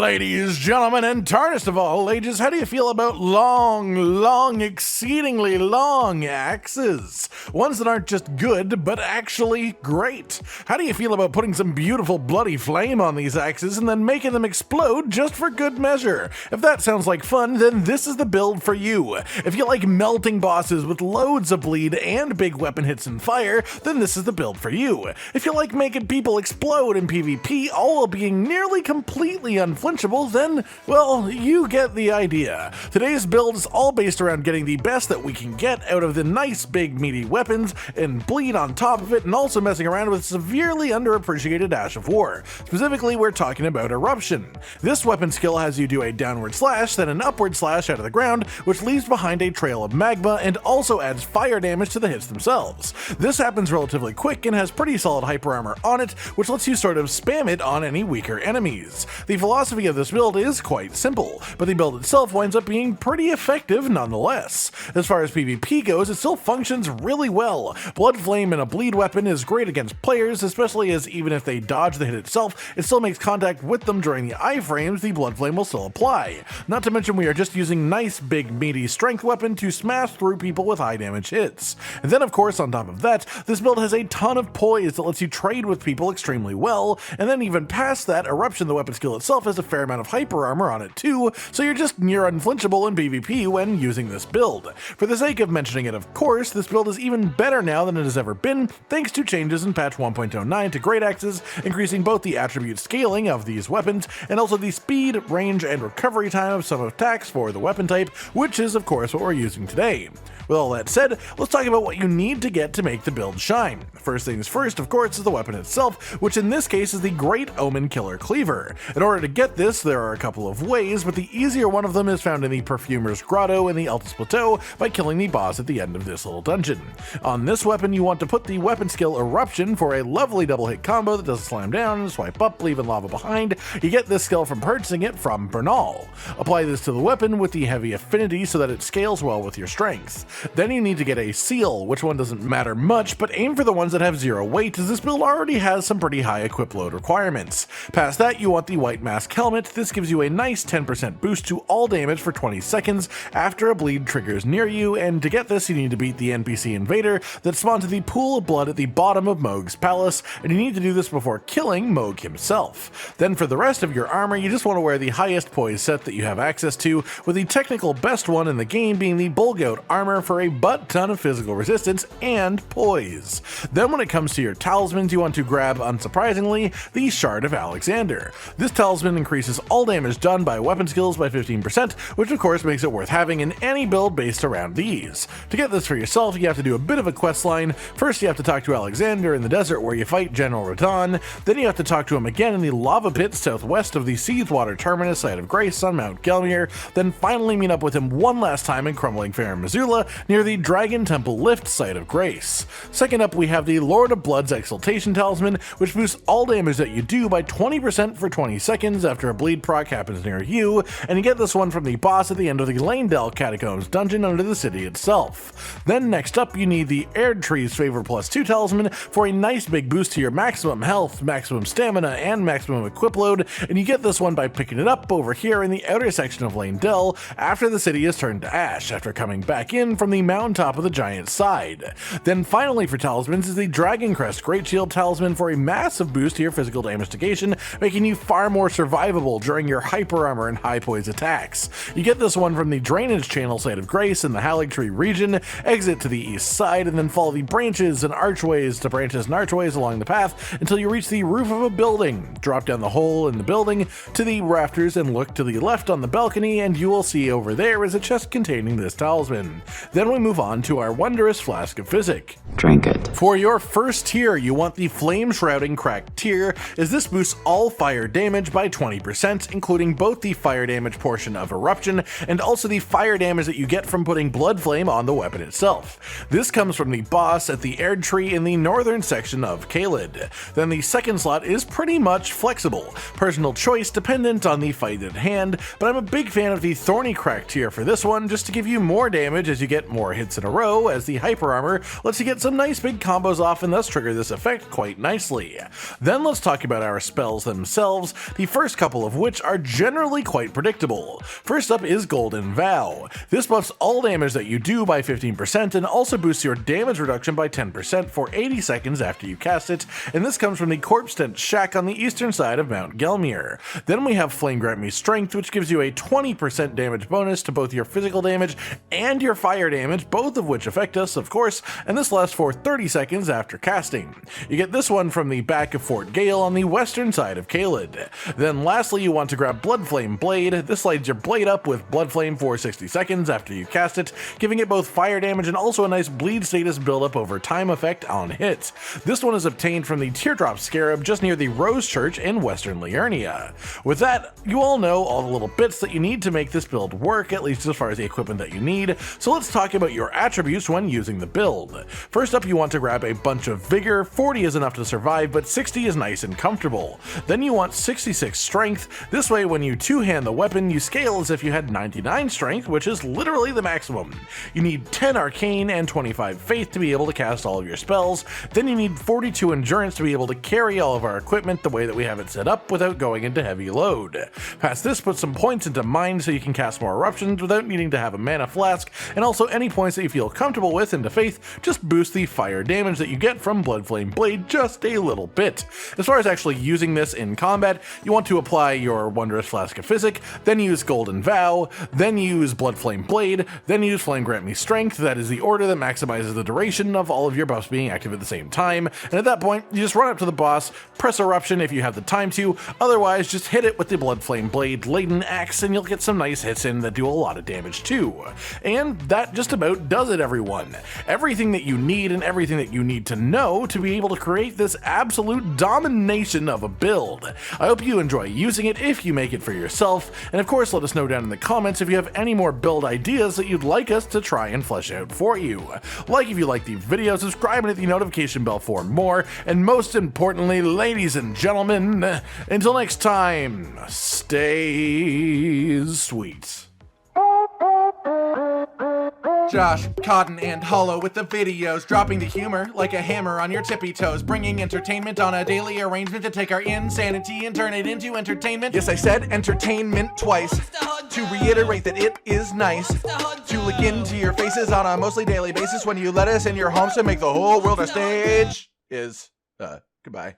Ladies, gentlemen, and tarnished of all ages, how do you feel about long, exceedingly long axes? Ones that aren't just good, but actually great. How do you feel about putting some beautiful bloody flame on these axes and then making them explode just for good measure? If that sounds like fun, then this is the build for you. If you like melting bosses with loads of bleed and big weapon hits and fire, then this is the build for you. If you like making people explode in PvP, all while being nearly completely unflinchable, then, well, you get the idea. Today's build is all based around getting the best that we can get out of the nice big meaty weapons and bleed on top of it, and also messing around with severely underappreciated Ash of War. Specifically, we're talking about Eruption. This weapon skill has you do a downward slash, then an upward slash out of the ground, which leaves behind a trail of magma and also adds fire damage to the hits themselves. This happens relatively quick and has pretty solid hyper armor on it, which lets you sort of spam it on any weaker enemies. The philosophy of this build is quite simple, but the build itself winds up being pretty effective nonetheless. As far as PvP goes, it still functions really well. Bloodflame in a bleed weapon is great against players, especially as even if they dodge the hit itself, it still makes contact with them during the iframes, the Bloodflame will still apply. Not to mention we are just using nice big meaty strength weapon to smash through people with high damage hits. And then of course on top of that, this build has a ton of poise that lets you trade with people extremely well, and then even past that, Eruption, the weapon skill itself, has a fair amount of hyper armor on it too, so you're just near unflinchable in PvP when using this build. For the sake of mentioning it, of course, this build is even better now than it has ever been, thanks to changes in patch 1.09 to Greataxes, increasing both the attribute scaling of these weapons and also the speed, range, and recovery time of some attacks for the weapon type, which is of course what we're using today. With all that said, let's talk about what you need to get to make the build shine. First things first, of course, is the weapon itself, which in this case is the Great Omenkiller Cleaver. In order to get this, there are a couple of ways, but the easier one of them is found in the Perfumer's Grotto in the Altus Plateau by killing the boss at the end of this little dungeon. On this weapon, you want to put the weapon skill Eruption for a lovely double hit combo that doesn't slam down and swipe up, leaving lava behind. You get this skill from purchasing it from Bernal. Apply this to the weapon with the heavy affinity so that it scales well with your strength. Then you need to get a seal, which one doesn't matter much, but aim for the ones that have 0 weight, as this build already has some pretty high equip load requirements. Past that, you want the White Mask helmet. This gives you a nice 10% boost to all damage for 20 seconds after a bleed triggers near you, and to get this you need to beat the NPC invader that spawned in the pool of blood at the bottom of Mohg's palace, and you need to do this before killing Mohg himself. Then for the rest of your armor, you just want to wear the highest poise set that you have access to, with the technical best one in the game being the Bullgoat armor for a butt ton of physical resistance and poise. Then when it comes to your talismans, you want to grab, unsurprisingly, the Shard of Alexander. This talisman increases all damage done by weapon skills by 15%, which of course makes it worth having in any build based around these. To get this for yourself, you have to do a bit of a quest line. First you have to talk to Alexander in the desert where you fight General Radon, then you have to talk to him again in the lava pit southwest of the Seethwater Terminus site of Grace on Mount Gelmir, then finally meet up with him one last time in Crumbling Farum Missoula near the Dragon Temple Lift site of Grace. Second up, we have the Lord of Blood's Exultation Talisman, which boosts all damage that you do by 20% for 20 seconds after a bleed proc happens near you, and you get this one from the boss at the end of the Lanedell Catacombs dungeon under the city itself. Then next up, you need the Erdtree's Favor +2 Talisman for a nice big boost to your maximum health, maximum stamina, and maximum equip load, and you get this one by picking it up over here in the outer section of Lanedell after the city is turned to ash, after coming back in from the mountaintop of the giant side. Then finally for talismans is the Dragon Crest Great Shield Talisman for a massive boost to your physical damage negation, making you far more survivable during your hyper armor and high poise attacks. You get this one from the Drainage Channel site of Grace in the Haligtree region, exit to the east side, and then follow the branches and archways along the path until you reach the roof of a building. Drop down the hole in the building to the rafters and look to the left on the balcony, and you will see over there is a chest containing this talisman. Then we move on to our wondrous Flask of Physic. Drink it. For your first tier, you want the Flame Shrouding Cracked tier, as this boosts all fire damage by 20%, including both the fire damage portion of Eruption and also the fire damage that you get from putting Bloodflame on the weapon itself. This comes from the boss at the Erdtree in the northern section of Caelid. Then the second slot is pretty much flexible, personal choice dependent on the fight at hand, but I'm a big fan of the Thorny Crack tier for this one, just to give you more damage as you get more hits in a row, as the hyper armor lets you get some nice big combos off and thus trigger this effect quite nicely. Then let's talk about our spells themselves. The first couple couple of which are generally quite predictable. First up is Golden Vow. This buffs all damage that you do by 15% and also boosts your damage reduction by 10% for 80 seconds after you cast it, and this comes from the Corpse Tent Shack on the eastern side of Mount Gelmir. Then we have Flame Grant Me Strength, which gives you a 20% damage bonus to both your physical damage and your fire damage, both of which affect us, of course, and this lasts for 30 seconds after casting. You get this one from the back of Fort Gale on the western side of Caelid. Then lastly, you want to grab Bloodflame Blade. This lights your blade up with Bloodflame for 60 seconds after you cast it, giving it both fire damage and also a nice bleed status buildup over time effect on hit. This one is obtained from the Teardrop Scarab just near the Rose Church in western Liurnia. With that, you all know all the little bits that you need to make this build work, at least as far as the equipment that you need, so let's talk about your attributes when using the build. First up, you want to grab a bunch of Vigor. 40 is enough to survive, but 60 is nice and comfortable. Then you want 66 Strength. This way, when you two-hand the weapon, you scale as if you had 99 Strength, which is literally the maximum. You need 10 Arcane and 25 Faith to be able to cast all of your spells. Then you need 42 Endurance to be able to carry all of our equipment the way that we have it set up without going into heavy load. Past this, put some points into Mind so you can cast more Eruptions without needing to have a mana flask, and also any points that you feel comfortable with into Faith just boost the fire damage that you get from Bloodflame Blade just a little bit. As far as actually using this in combat, you want to apply your Wondrous Flask of Physic, then use Golden Vow, then use Bloodflame Blade, then use Flame Grant Me Strength. That is the order that maximizes the duration of all of your buffs being active at the same time, and at that point, you just run up to the boss, press Eruption if you have the time to, otherwise just hit it with the Bloodflame Blade laden axe and you'll get some nice hits in that do a lot of damage too. And that just about does it, everyone. Everything that you need and everything that you need to know to be able to create this absolute domination of a build. I hope you enjoy using it if you make it for yourself, and of course let us know down in the comments if you have any more build ideas that you'd like us to try and flesh out for you. Like if you like the video, subscribe and hit the notification bell for more, and most importantly, ladies and gentlemen, until next time, stay sweet. Josh, Cotton, and Hollow with the videos, dropping the humor like a hammer on your tippy toes, bringing entertainment on a daily arrangement to take our insanity and turn it into entertainment. Yes, I said entertainment twice, to reiterate that it is nice to look into your faces on a mostly daily basis when you let us in your homes to make the whole world a stage. Goodbye.